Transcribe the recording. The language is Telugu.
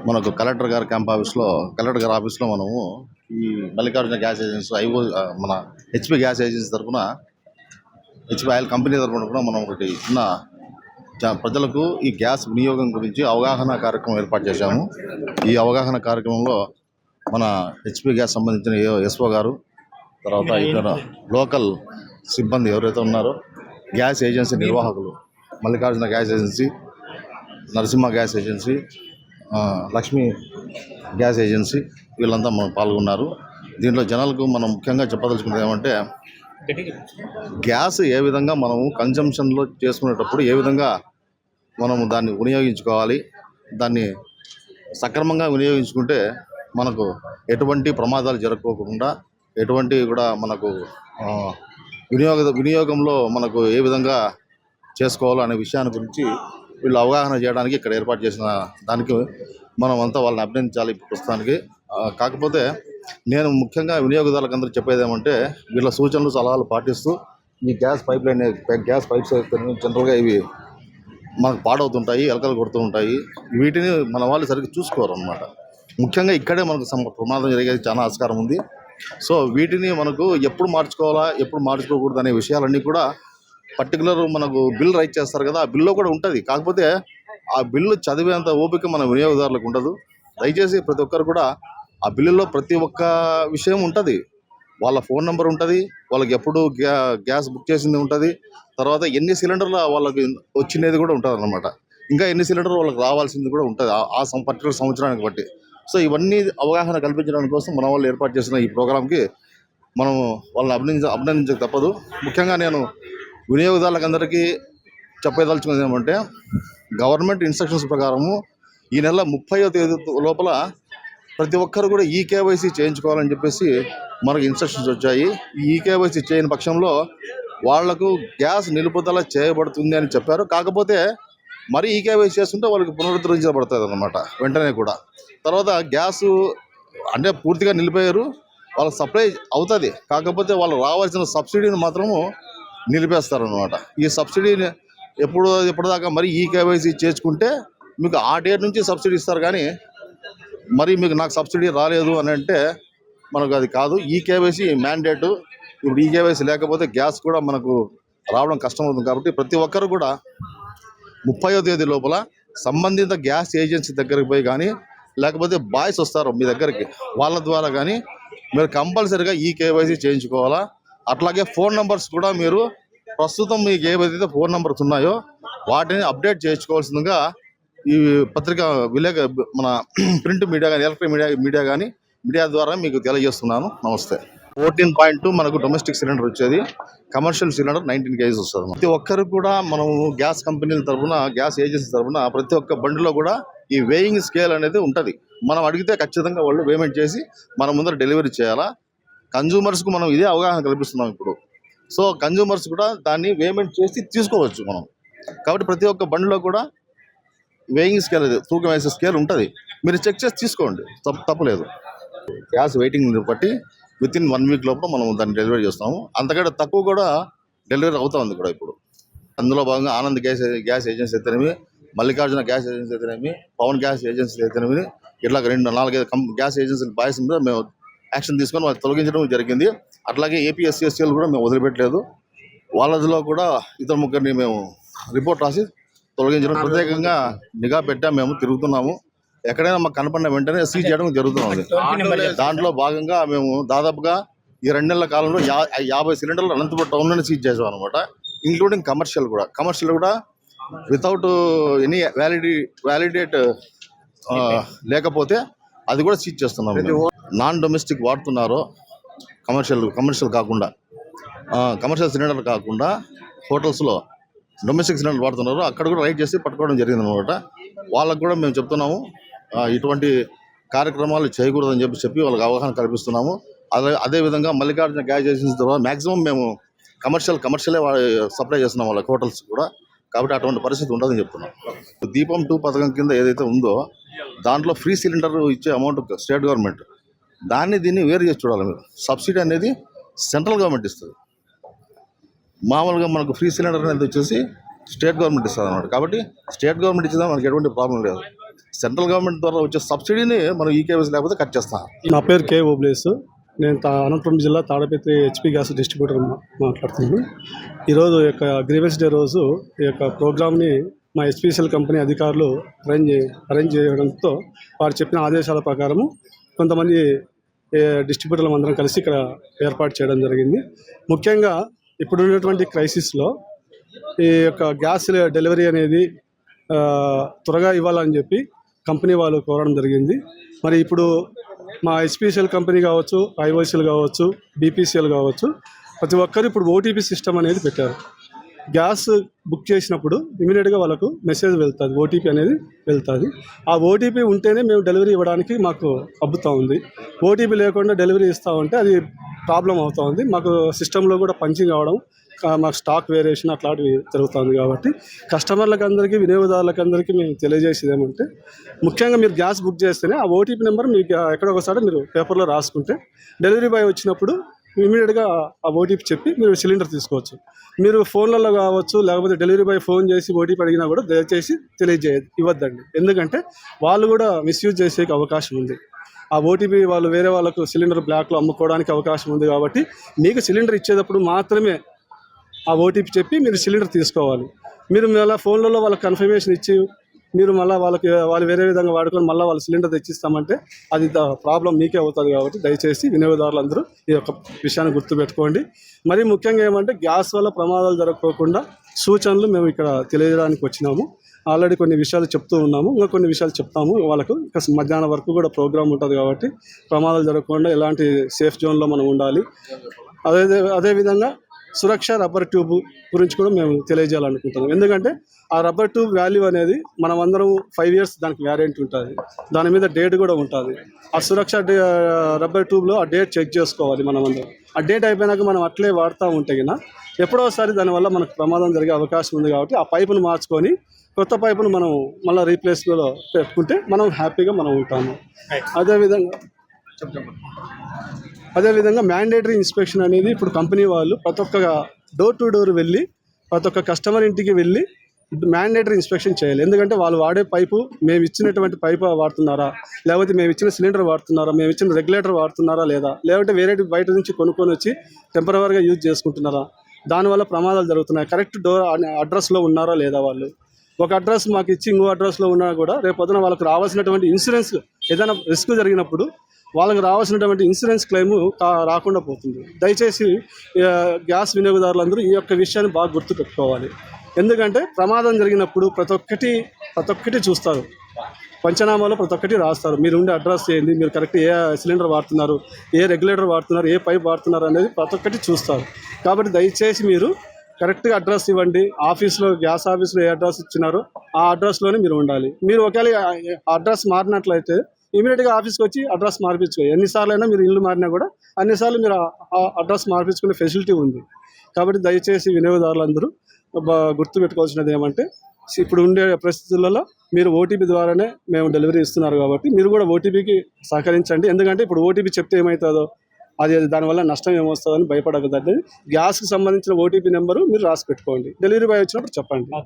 మనకు కలెక్టర్ గారి కలెక్టర్ గారి ఆఫీస్లో మనము ఈ మల్లికార్జున గ్యాస్ ఏజెన్సీ మన హెచ్పి గ్యాస్ ఏజెన్సీ తరఫున హెచ్పి ఆయిల్ కంపెనీ తరఫున కూడా మనం ఒకటి చిన్న ప్రజలకు ఈ గ్యాస్ వినియోగం గురించి అవగాహన కార్యక్రమం ఏర్పాటు చేశాము. ఈ అవగాహన కార్యక్రమంలో మన హెచ్పి గ్యాస్ సంబంధించిన ఎస్ఓ గారు, తర్వాత ఇతర లోకల్ సిబ్బంది ఎవరైతే ఉన్నారో, గ్యాస్ ఏజెన్సీ నిర్వాహకులు, Mallikarjuna gas agency, Narasimha gas agency, Lakshmi gas agency, వీళ్ళంతా మనం పాల్గొన్నారు. దీంట్లో జనాలకు మనం ముఖ్యంగా చెప్పదలుచుకున్నది ఏమంటే, గ్యాస్ ఏ విధంగా మనము కన్జంప్షన్లో చేసుకునేటప్పుడు ఏ విధంగా మనము దాన్ని వినియోగించుకోవాలి, దాన్ని సక్రమంగా వినియోగించుకుంటే మనకు ఎటువంటి ప్రమాదాలు జరగకోకుండా, ఎటువంటి కూడా మనకు వినియోగంలో మనకు ఏ విధంగా చేసుకోవాలో అనే విషయాన్ని గురించి వీళ్ళు అవగాహన చేయడానికి ఇక్కడ ఏర్పాటు చేసిన దానికి మనం అంతా వాళ్ళని అభినందించాలి ప్రస్తుతానికి. కాకపోతే నేను ముఖ్యంగా వినియోగదారులకు అందరూ చెప్పేది ఏమంటే, వీళ్ళ సూచనలు సలహాలు పాటిస్తూ ఈ గ్యాస్ పైప్స్ జనరల్గా ఇవి మనకు పాడవుతుంటాయి, ఎలకలు కొడుతూ ఉంటాయి. వీటిని మన వాళ్ళు సరిగ్గా చూసుకోరు అన్నమాట. ముఖ్యంగా ఇక్కడే మనకు ప్రమాదం జరిగేది చాలా ఆస్కారం ఉంది. సో వీటిని మనకు ఎప్పుడు మార్చుకోవాలా, ఎప్పుడు మార్చుకోకూడదు అనే విషయాలన్నీ కూడా పర్టికులర్ మనకు బిల్ రైట్ చేస్తారు కదా, ఆ బిల్లో కూడా ఉంటుంది. కాకపోతే ఆ బిల్లు చదివేంత ఓపిక మన వినియోగదారులకు ఉండదు. దయచేసి ప్రతి ఒక్కరు కూడా ఆ బిల్లులో ప్రతి ఒక్క విషయం ఉంటుంది. వాళ్ళ ఫోన్ నెంబర్ ఉంటుంది, వాళ్ళకి ఎప్పుడు గ్యాస్ బుక్ చేసింది ఉంటుంది, తర్వాత ఎన్ని సిలిండర్లు వాళ్ళకి వచ్చినది కూడా ఉంటుంది అన్నమాట. ఇంకా ఎన్ని సిలిండర్లు వాళ్ళకి రావాల్సింది కూడా ఉంటుంది ఆ పర్టికులర్ సంవత్సరానికి బట్టి. సో ఇవన్నీ అవగాహన కల్పించడానికి కోసం మన వాళ్ళు ఏర్పాటు చేసిన ఈ ప్రోగ్రాంకి మనం వాళ్ళని అభినందించక తప్పదు. ముఖ్యంగా నేను వినియోగదారులకు అందరికీ చెప్పదలుచుకున్నది ఏమంటే, గవర్నమెంట్ ఇన్స్ట్రక్షన్స్ ప్రకారము ఈ నెల 30వ తేదీ లోపల ప్రతి ఒక్కరు కూడా ఈకేవైసీ చేయించుకోవాలని చెప్పేసి మనకు ఇన్స్ట్రక్షన్స్ వచ్చాయి. ఈ ఈకేవైసీ చేయని పక్షంలో వాళ్లకు గ్యాస్ నిలుపుదల చేయబడుతుంది అని చెప్పారు. కాకపోతే మరి ఈకేవైసీ చేస్తుంటే వాళ్ళకి పునరుద్ధరించబడుతుంది అన్నమాట వెంటనే కూడా. తర్వాత గ్యాసు అంటే పూర్తిగా నిలిపోయారు, వాళ్ళకి సప్లై అవుతుంది, కాకపోతే వాళ్ళు రావాల్సిన సబ్సిడీని మాత్రము నిలిపేస్తారనమాట. ఈ సబ్సిడీని ఎప్పటిదాకా మరి ఈకేవైసీ చేసుకుంటే మీకు ఆ డేట్ నుంచి సబ్సిడీ ఇస్తారు. కానీ మరి మీకు నాకు సబ్సిడీ రాలేదు అని అంటే మనకు అది కాదు. EKYC mandate. ఇప్పుడు ఈకేవైసీ లేకపోతే గ్యాస్ కూడా మనకు రావడం కష్టమవుతుంది. కాబట్టి ప్రతి ఒక్కరు కూడా 30వ తేదీ లోపల సంబంధిత గ్యాస్ ఏజెన్సీ దగ్గరికి పోయి కానీ, లేకపోతే బాయ్స్ వస్తారు మీ దగ్గరికి, వాళ్ళ ద్వారా కానీ మీరు కంపల్సరీగా ఈకేవైసీ చేయించుకోవాలా. అట్లాగే ఫోన్ నెంబర్స్ కూడా మీరు ప్రస్తుతం మీకు ఏవైతే ఫోన్ నెంబర్స్ ఉన్నాయో వాటిని అప్డేట్ చేయించుకోవాల్సిందిగా ఈ పత్రిక మన ప్రింట్ మీడియా కానీ, ఎలక్ట్రానిక్ మీడియా కానీ మీడియా ద్వారా మీకు తెలియజేస్తున్నాను. నమస్తే. 14.2 మనకు డొమెస్టిక్ సిలిండర్ వచ్చేది, కమర్షియల్ సిలిండర్ 19 kg వస్తుంది. ప్రతి ఒక్కరు కూడా మనము గ్యాస్ కంపెనీల తరఫున, గ్యాస్ ఏజెన్సీ తరఫున ప్రతి ఒక్క బండిలో కూడా ఈ వేయింగ్ స్కేల్ అనేది ఉంటుంది. మనం అడిగితే ఖచ్చితంగా వాళ్ళు పేమెంట్ చేసి మన ముందర డెలివరీ చేయాలా. కన్జ్యూమర్స్కు మనం ఇదే అవగాహన కల్పిస్తున్నాం ఇప్పుడు. సో కన్జ్యూమర్స్ కూడా దాన్ని పేమెంట్ చేసి తీసుకోవచ్చు మనం. కాబట్టి ప్రతి ఒక్క బండిలో కూడా వేయింగ్ స్కేల్, తూకం వేసే స్కేల్ ఉంటుంది. మీరు చెక్ చేసి తీసుకోండి, తప్పలేదు. గ్యాస్ వెయిటింగ్ బట్టి వితిన్ 1 వీక్ లోపల మనం దాన్ని డెలివరీ చేస్తాము. అంతకంటే తక్కువ కూడా డెలివరీ అవుతా ఉంది కూడా ఇప్పుడు. అందులో భాగంగా ఆనంద్ గ్యాస్ ఏజెన్సీ అయితేనేమి, మల్లికార్జున గ్యాస్ ఏజెన్సీ అయితేనేమి, పవన్ గ్యాస్ ఏజెన్సీ అయితేనేమి, ఇట్లా 2-4 గ్యాస్ ఏజెన్సీల బాయ్స్ మీద మేము యాక్షన్ తీసుకొని వాళ్ళు తొలగించడం జరిగింది. అట్లాగే ఏపీఎస్సీఎస్సీలు కూడా మేము వదిలిపెట్టలేదు. వాళ్ళలో కూడా 2-3 మేము రిపోర్ట్ రాసి తొలగించడం, ప్రత్యేకంగా నిఘా పెట్టా. మేము తిరుగుతున్నాము, ఎక్కడైనా మాకు కనపడిన వెంటనే సీజ్ చేయడం జరుగుతుంది. దాంట్లో భాగంగా మేము దాదాపుగా ఈ 2 నెలల కాలంలో 50 సిలిండర్లు అనంతపురం టౌన్లోనే సీజ్ చేసాం అనమాట. ఇంక్లూడింగ్ కమర్షియల్ కూడా వితౌట్ ఎనీ వ్యాలిడేట్ లేకపోతే అది కూడా సీజ్ చేస్తున్నాం. నాన్ డొమెస్టిక్ వాడుతున్నారో, కమర్షియల్ కాకుండా, కమర్షియల్ సిలిండర్ కాకుండా హోటల్స్లో డొమెస్టిక్ సిలిండర్ వాడుతున్నారు, అక్కడ కూడా రైడ్ చేసి పట్టుకోవడం జరిగింది అనమాట. వాళ్ళకు కూడా మేము చెప్తున్నాము, ఇటువంటి కార్యక్రమాలు చేయకూడదని చెప్పి వాళ్ళకి అవగాహన కల్పిస్తున్నాము. అదేవిధంగా మల్లికార్జున గ్యాస్ ఏజెన్సీ ద్వారా మ్యాక్సిమం మేము కమర్షియలే సప్లై చేస్తున్నాం వాళ్ళకి, హోటల్స్ కూడా. కాబట్టి అటువంటి పరిస్థితి ఉండదని చెప్తున్నాం. దీపం 2 పథకం కింద ఏదైతే ఉందో దాంట్లో ఫ్రీ సిలిండర్ ఇచ్చే అమౌంట్ స్టేట్ గవర్నమెంట్, దీన్ని వేరు చేసి చూడాలి మీరు. సబ్సిడీ అనేది సెంట్రల్ గవర్నమెంట్ ఇస్తుంది, మామూలుగా మనకు ఫ్రీ సిలిండర్ అనేది వచ్చేసి స్టేట్ గవర్నమెంట్ ఇస్తుంది అన్నమాట. కాబట్టి స్టేట్ గవర్నమెంట్ ఇచ్చిందా మనకి ఎటువంటి ప్రాబ్లం లేదు. సెంట్రల్ గవర్నమెంట్ ద్వారా వచ్చే సబ్సిడీని మనం ఈకేవైసీ లేకపోతే కట్ చేస్తాం. నా పేరు కే ఓబ్లేసు. నేను అనంతపురం జిల్లా తాడపత్రి హెచ్పి గ్యాస్ డిస్ట్రిబ్యూటర్ మాట్లాడుతున్నాను. ఈరోజు ఈ యొక్క గ్రీవెన్స్ డే రోజు ఈ యొక్క ప్రోగ్రామ్ని మా హెచ్పిసిఎల్ కంపెనీ అధికారులు అరేంజ్ చేయడంతో వారు చెప్పిన ఆదేశాల ప్రకారము కొంతమంది డిస్ట్రిబ్యూటర్లు అందరం కలిసి ఇక్కడ ఏర్పాటు చేయడం జరిగింది. ముఖ్యంగా ఇప్పుడు ఉన్నటువంటి క్రైసిస్లో ఈ యొక్క గ్యాస్ డెలివరీ అనేది త్వరగా ఇవ్వాలని చెప్పి కంపెనీ వాళ్ళు కోరడం జరిగింది. మరి ఇప్పుడు మా హెచ్పిసిఎల్ కంపెనీ కావచ్చు, ఐఓసిఎల్ కావచ్చు, బీపీసీఎల్ కావచ్చు, ప్రతి ఒక్కరు ఇప్పుడు ఓటీపీ సిస్టమ్ అనేది పెట్టారు. గ్యాస్ బుక్ చేసినప్పుడు ఇమీడియట్గా వాళ్ళకు మెసేజ్ వెళ్తుంది, ఓటీపీ అనేది వెళ్తుంది. ఆ ఓటీపీ ఉంటేనే మేము డెలివరీ ఇవ్వడానికి మాకు అబ్బుతూ ఉంది. ఓటీపీ లేకుండా డెలివరీ ఇస్తూ ఉంటే అది ప్రాబ్లం అవుతూ ఉంది. మాకు సిస్టంలో కూడా పంచింగ్ అవడం, మాకు స్టాక్ వేరియేషన్ అట్లాంటివి జరుగుతుంది. కాబట్టి కస్టమర్లకు అందరికీ, వినియోగదారులకు అందరికీ మేము తెలియజేసేది ఏమంటే, ముఖ్యంగా మీరు గ్యాస్ బుక్ చేస్తేనే ఆ ఓటీపీ నెంబర్ మీకు ఎక్కడో ఒకసారి మీరు పేపర్లో రాసుకుంటే డెలివరీ బాయ్ వచ్చినప్పుడు ఇమీడియట్గా ఆ ఓటీపీ చెప్పి మీరు సిలిండర్ తీసుకోవచ్చు. మీరు ఫోన్లలో కావచ్చు, లేకపోతే డెలివరీ బాయ్ ఫోన్ చేసి ఓటీపీ అడిగినా కూడా దయచేసి ఇవ్వద్దండి. ఎందుకంటే వాళ్ళు కూడా మిస్యూజ్ చేసే అవకాశం ఉంది. ఆ ఓటీపీ వాళ్ళు వేరే వాళ్ళకు సిలిండర్ బ్లాక్లో అమ్ముకోవడానికి అవకాశం ఉంది. కాబట్టి మీకు సిలిండర్ ఇచ్చేటప్పుడు మాత్రమే ఆ ఓటీపీ చెప్పి మీరు సిలిండర్ తీసుకోవాలి. మీరు మళ్ళీ ఫోన్లలో వాళ్ళకి కన్ఫర్మేషన్ ఇచ్చి మీరు మళ్ళీ వాళ్ళు వేరే విధంగా వాడుకొని మళ్ళీ వాళ్ళు సిలిండర్ తెచ్చిస్తామంటే అది ప్రాబ్లం మీకే అవుతుంది. కాబట్టి దయచేసి వినియోగదారులందరూ ఈ యొక్క విషయాన్ని గుర్తుపెట్టుకోండి. మరి ముఖ్యంగా ఏమంటే, గ్యాస్ వల్ల ప్రమాదాలు జరగకోకుండా సూచనలు మేము ఇక్కడ తెలియజేయడానికి వచ్చినాము. ఆల్రెడీ కొన్ని విషయాలు చెప్తూ ఉన్నాము, ఇంకా కొన్ని విషయాలు చెప్తాము వాళ్ళకు. ఇంకా మధ్యాహ్నం వరకు కూడా ప్రోగ్రామ్ ఉంటుంది కాబట్టి ప్రమాదాలు జరగకుండా ఎలాంటి సేఫ్ జోన్లో మనం ఉండాలి. అదేవిధంగా సురక్ష రబ్బర్ ట్యూబ్ గురించి కూడా మేము తెలియజేయాలనుకుంటున్నాం. ఎందుకంటే ఆ రబ్బర్ ట్యూబ్ వాల్యూ అనేది మనం అందరం 5 years దానికి వ్యారెంటీ ఉంటుంది, దాని మీద డేట్ కూడా ఉంటుంది. ఆ సురక్ష రబ్బర్ ట్యూబ్లో ఆ డేట్ చెక్ చేసుకోవాలి మనం అందరం. ఆ డేట్ అయిపోయినాక మనం అట్లే వాడుతూ ఉంటే కన్నా ఎప్పుడోసారి దానివల్ల మనకు ప్రమాదం జరిగే అవకాశం ఉంది. కాబట్టి ఆ పైపును మార్చుకొని కొత్త పైపును మనం మళ్ళీ రీప్లేస్లో పెట్టుకుంటే మనం హ్యాపీగా మనం ఉంటాము. అదేవిధంగా మ్యాండేటరీ ఇన్స్పెక్షన్ అనేది ఇప్పుడు కంపెనీ వాళ్ళు ప్రతి ఒక్క డోర్ టు డోర్ వెళ్ళి ప్రతి ఒక్క కస్టమర్ ఇంటికి వెళ్ళి మ్యాండేటరీ ఇన్స్పెక్షన్ చేయాలి. ఎందుకంటే వాళ్ళు వాడే పైపు మేము ఇచ్చినటువంటి పైపు వాడుతున్నారా, లేకపోతే మేము ఇచ్చిన సిలిండర్ వాడుతున్నారా, మేము ఇచ్చిన రెగ్యులేటర్ వాడుతున్నారా లేదా, లేకపోతే వేరే బయట నుంచి కొనుక్కొని వచ్చి టెంపరవరీగా యూజ్ చేసుకుంటున్నారా, దానివల్ల ప్రమాదాలు జరుగుతున్నాయి. కరెక్ట్ డోర్ అడ్రస్లో ఉన్నారా లేదా. వాళ్ళు ఒక అడ్రస్ మాకు ఇచ్చి ఇంకో అడ్రస్లో ఉన్నా కూడా రేపొద్దున వాళ్ళకి రావాల్సినటువంటి ఇన్సూరెన్స్ ఏదైనా రిస్క్ జరిగినప్పుడు వాళ్ళకి రావాల్సినటువంటి ఇన్సూరెన్స్ క్లెయిమ్ రాకుండా పోతుంది. దయచేసి గ్యాస్ వినియోగదారులందరూ ఈ యొక్క విషయాన్ని బాగా గుర్తుపెట్టుకోవాలి. ఎందుకంటే ప్రమాదం జరిగినప్పుడు ప్రతి ఒక్కటి చూస్తారు, పంచనామాలో ప్రతి ఒక్కటి రాస్తారు. మీరు ఉండే అడ్రస్ ఏంది, మీరు కరెక్ట్ ఏ సిలిండర్ వాడుతున్నారు, ఏ రెగ్యులేటర్ వాడుతున్నారు, ఏ పైప్ వాడుతున్నారు అనేది ప్రతి ఒక్కటి చూస్తారు. కాబట్టి దయచేసి మీరు కరెక్ట్గా అడ్రస్ ఇవ్వండి. ఆఫీస్లో గ్యాస్ ఆఫీస్లో ఏ అడ్రస్ ఇచ్చినారో ఆ అడ్రస్లోనే మీరు ఉండాలి. మీరు ఒకవేళ అడ్రస్ మారినట్లయితే ఇమీడియట్గా ఆఫీస్కి వచ్చి అడ్రస్ మార్పించుకోవాలి. ఎన్నిసార్లు అయినా మీరు ఇల్లు మారినా కూడా అన్నిసార్లు మీరు ఆ అడ్రస్ మార్పించుకునే ఫెసిలిటీ ఉంది. కాబట్టి దయచేసి వినియోగదారులందరూ గుర్తుపెట్టుకోవాల్సినది ఏమంటే, ఇప్పుడు ఉండే పరిస్థితులలో మీరు ఓటీపీ ద్వారానే మేము డెలివరీ ఇస్తున్నారు. కాబట్టి మీరు కూడా ఓటీపీకి సహకరించండి. ఎందుకంటే ఇప్పుడు ఓటీపీ చెప్తే ఏమవుతుందో, అది దానివల్ల నష్టం ఏమొస్తుందని భయపడకదండి. గ్యాస్కి సంబంధించిన ఓటీపీ నెంబరు మీరు రాసి పెట్టుకోండి. డెలివరీ బాయ్ వచ్చినప్పుడు చెప్పండి.